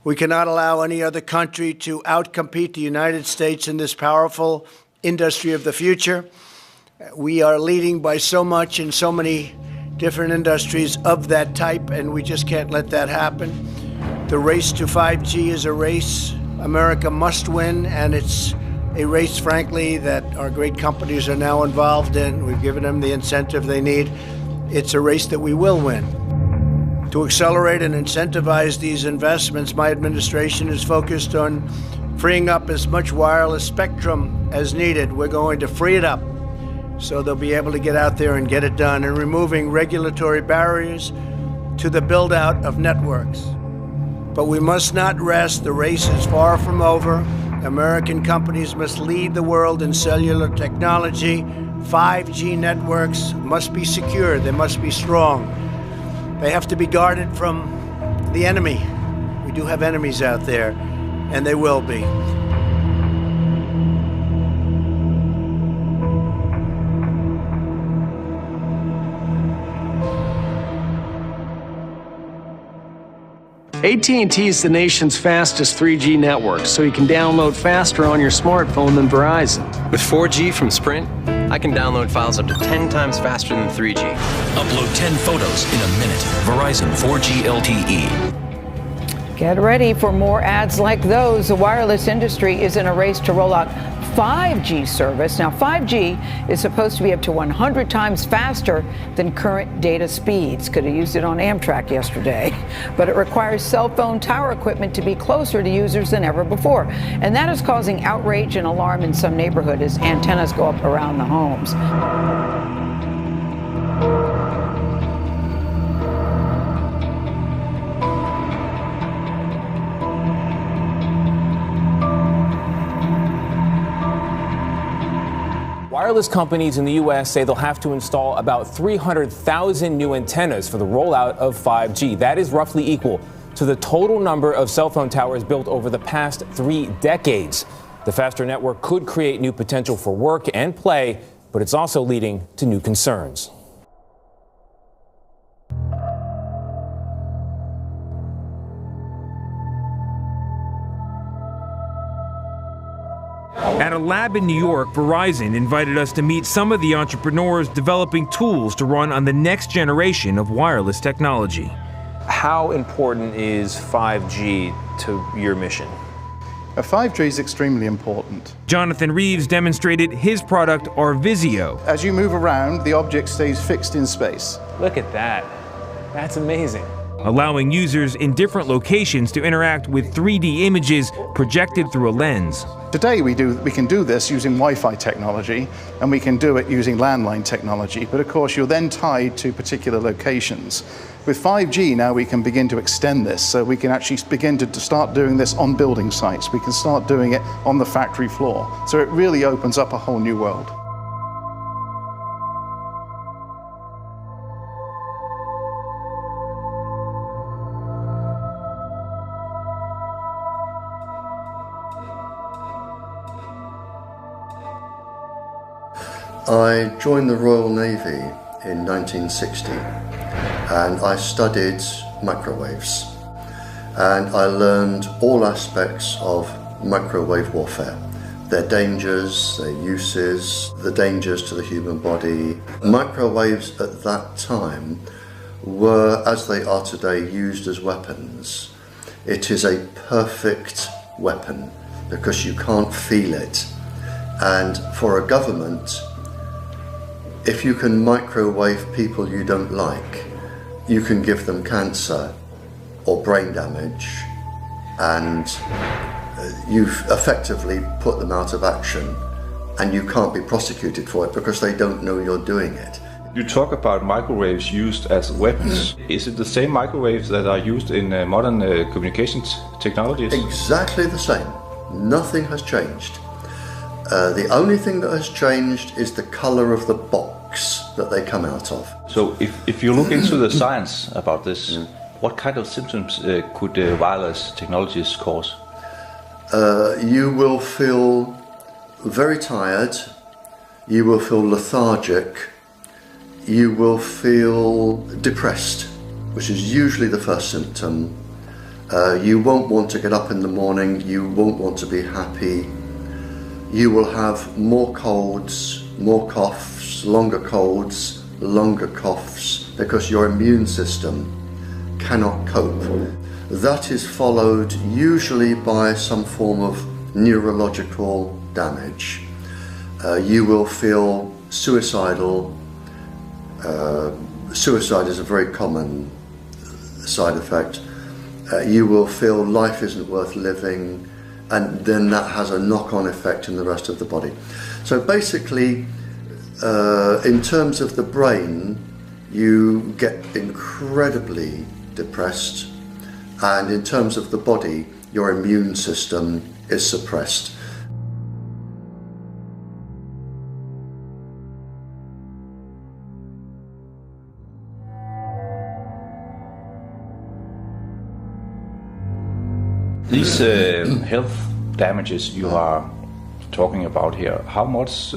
We cannot allow any other country to outcompete the United States in this powerful industry of the future. We are leading by so much in so many different industries of that type, and we just can't let that happen. The race to 5G is a race America must win, and it's a race, frankly, that our great companies are now involved in. We've given them the incentive they need. It's a race that we will win. To accelerate and incentivize these investments, my administration is focused on freeing up as much wireless spectrum as needed. We're going to free it up so they'll be able to get out there and get it done, and removing regulatory barriers to the build-out of networks. But we must not rest. The race is far from over. American companies must lead the world in cellular technology. 5G networks must be secure. They must be strong. They have to be guarded from the enemy. We do have enemies out there, and they will be. AT&T is the nation's fastest 3G network, so you can download faster on your smartphone than Verizon. With 4G from Sprint, I can download files up to 10 times faster than 3G. Upload 10 photos in a minute. Verizon 4G LTE. Get ready for more ads like those. The wireless industry is in a race to roll out 5G service. Now, 5G is supposed to be up to 100 times faster than current data speeds. Could have used it on Amtrak yesterday. But it requires cell phone tower equipment to be closer to users than ever before. And that is causing outrage and alarm in some neighborhoods as antennas go up around the homes. Wireless companies in the U.S. say they'll have to install about 300,000 new antennas for the rollout of 5G. That is roughly equal to the total number of cell phone towers built over the past 3 decades. The faster network could create new potential for work and play, but it's also leading to new concerns. At a lab in New York, Verizon invited us to meet some of the entrepreneurs developing tools to run on the next generation of wireless technology. How important is 5G to your mission? 5G is extremely important. Jonathan Reeves demonstrated his product, Arvisio. As you move around, the object stays fixed in space. Look at that. That's amazing. Allowing users in different locations to interact with 3D images projected through a lens. Today we can do this using Wi-Fi technology, and we can do it using landline technology, but of course you're then tied to particular locations. With 5G now we can begin to extend this, so we can actually begin to start doing this on building sites. We can start doing it on the factory floor. So it really opens up a whole new world. I joined the Royal Navy in 1960 and I studied microwaves, and I learned all aspects of microwave warfare, their dangers, their uses, the dangers to the human body. Microwaves at that time were, as they are today, used as weapons. It is a perfect weapon because you can't feel it, and for a government, if you can microwave people you don't like, you can give them cancer or brain damage, and you've effectively put them out of action, and you can't be prosecuted for it because they don't know you're doing it. You talk about microwaves used as weapons. Is it the same microwaves that are used in modern communications technologies? Exactly the same. Nothing has changed. The only thing that has changed is the color of the box that they come out of. So if you look into the science about this, what kind of symptoms could wireless technologies cause? You will feel very tired, you will feel lethargic, you will feel depressed, which is usually the first symptom. You won't want to get up in the morning, you won't want to be happy. You will have more colds, more coughs, longer colds, longer coughs, because your immune system cannot cope. That is followed usually by some form of neurological damage. You will feel suicidal. Suicide is a very common side effect. You will feel life isn't worth living, and then that has a knock-on effect in the rest of the body. So basically, in terms of the brain, you get incredibly depressed, and in terms of the body, your immune system is suppressed. These health damages you are talking about here, how much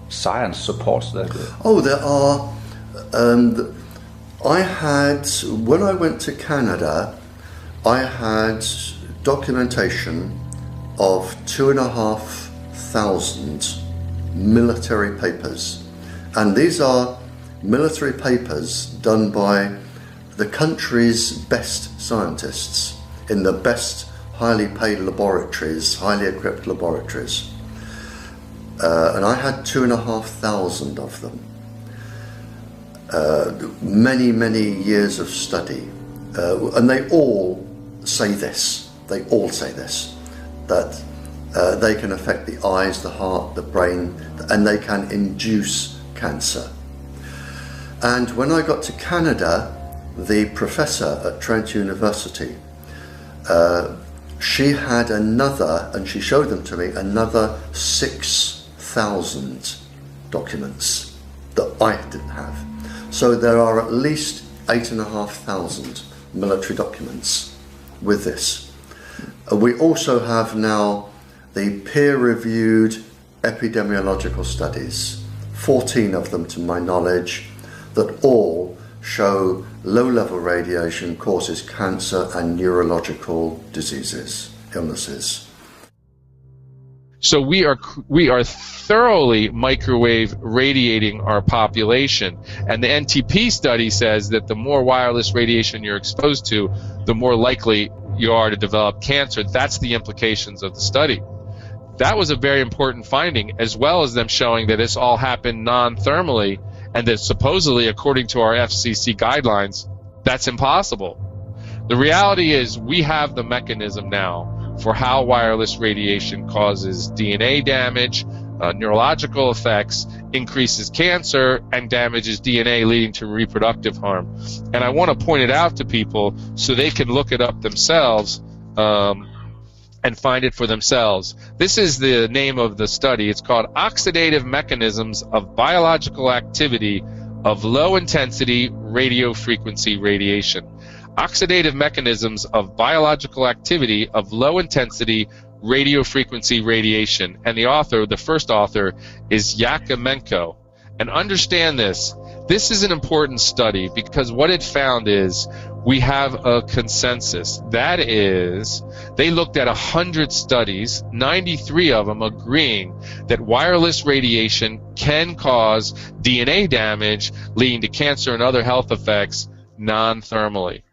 science supports that? Oh, there are. When I went to Canada, I had documentation of 2,500 military papers. And these are military papers done by the country's best scientists in the best highly paid laboratories, highly equipped laboratories. And I had 2,500 of them. Many, many years of study. And they all say this, that they can affect the eyes, the heart, the brain, and they can induce cancer. And when I got to Canada, the professor at Trent University, she had another, and she showed them to me, another 6,000 documents that I didn't have. So there are at least 8,500 military documents with this. We also have now the peer-reviewed epidemiological studies, 14 of them to my knowledge, that all show low-level radiation causes cancer and neurological diseases, illnesses. So we are thoroughly microwave radiating our population, and the NTP study says that the more wireless radiation you're exposed to, the more likely you are to develop cancer. That's the implications of the study. That was a very important finding, as well as them showing that this all happened non-thermally, and that supposedly, according to our FCC guidelines, that's impossible. The reality is we have the mechanism now for how wireless radiation causes DNA damage, neurological effects, increases cancer, and damages DNA, leading to reproductive harm. And I want to point it out to people so they can look it up themselves and find it for themselves. This is the name of the study. It's called Oxidative Mechanisms of Biological Activity of Low-Intensity Radio-Frequency Radiation. Oxidative Mechanisms of Biological Activity of Low-Intensity Radio-Frequency Radiation. And the first author, is Yakimenko. And understand this. This is an important study because what it found is we have a consensus. That is, they looked at 100 studies, 93 of them agreeing that wireless radiation can cause DNA damage, leading to cancer and other health effects non-thermally.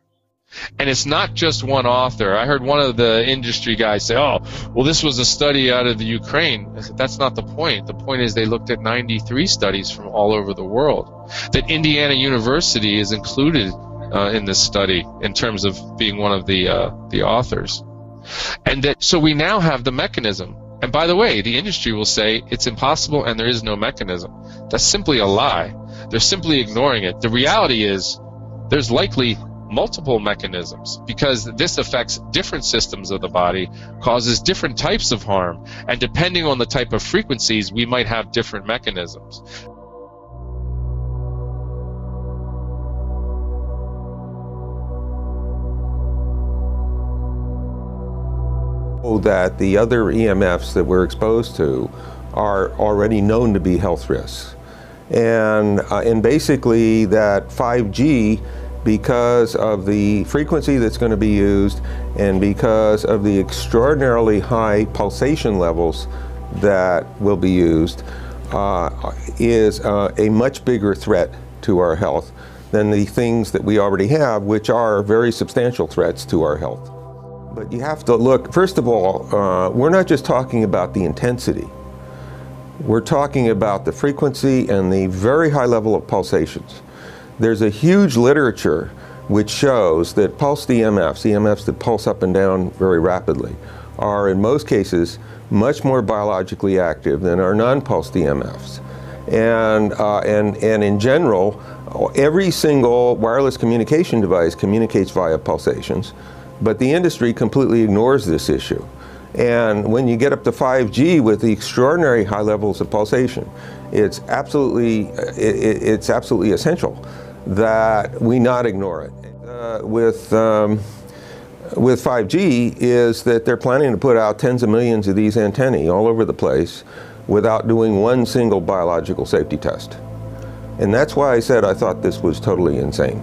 And it's not just one author. I heard one of the industry guys say, oh, well, this was a study out of the Ukraine. I said, that's not the point. The point is they looked at 93 studies from all over the world. That Indiana University is included in this study in terms of being one of the authors. And that, so we now have the mechanism. And by the way, the industry will say it's impossible and there is no mechanism. That's simply a lie. They're simply ignoring it. The reality is there's likely multiple mechanisms because this affects different systems of the body, causes different types of harm, and depending on the type of frequencies, we might have different mechanisms. That the other EMFs that we're exposed to are already known to be health risks. And basically that 5G because of the frequency that's going to be used and because of the extraordinarily high pulsation levels that will be used, is a much bigger threat to our health than the things that we already have, which are very substantial threats to our health. But you have to look, first of all, we're not just talking about the intensity. We're talking about the frequency and the very high level of pulsations. There's a huge literature which shows that pulsed EMFs that pulse up and down very rapidly, are in most cases much more biologically active than our non-pulsed EMFs. And in general, every single wireless communication device communicates via pulsations, but the industry completely ignores this issue. And when you get up to 5G with the extraordinary high levels of pulsation, it's absolutely essential that we not ignore it. With 5G is that they're planning to put out tens of millions of these antennae all over the place without doing one single biological safety test. And that's why I said I thought this was totally insane.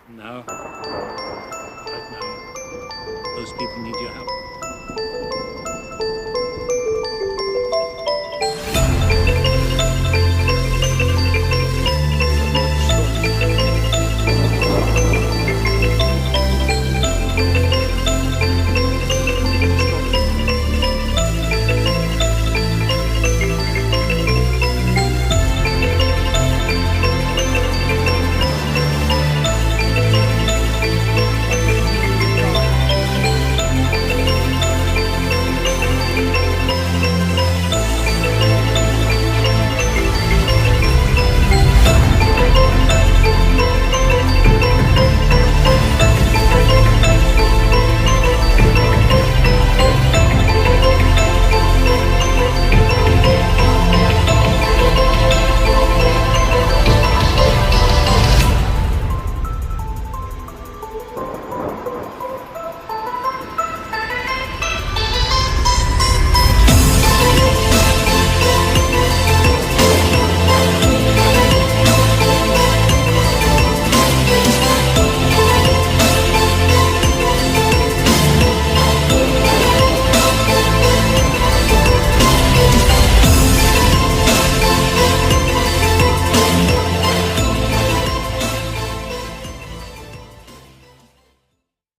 Now, right now, those people need your help.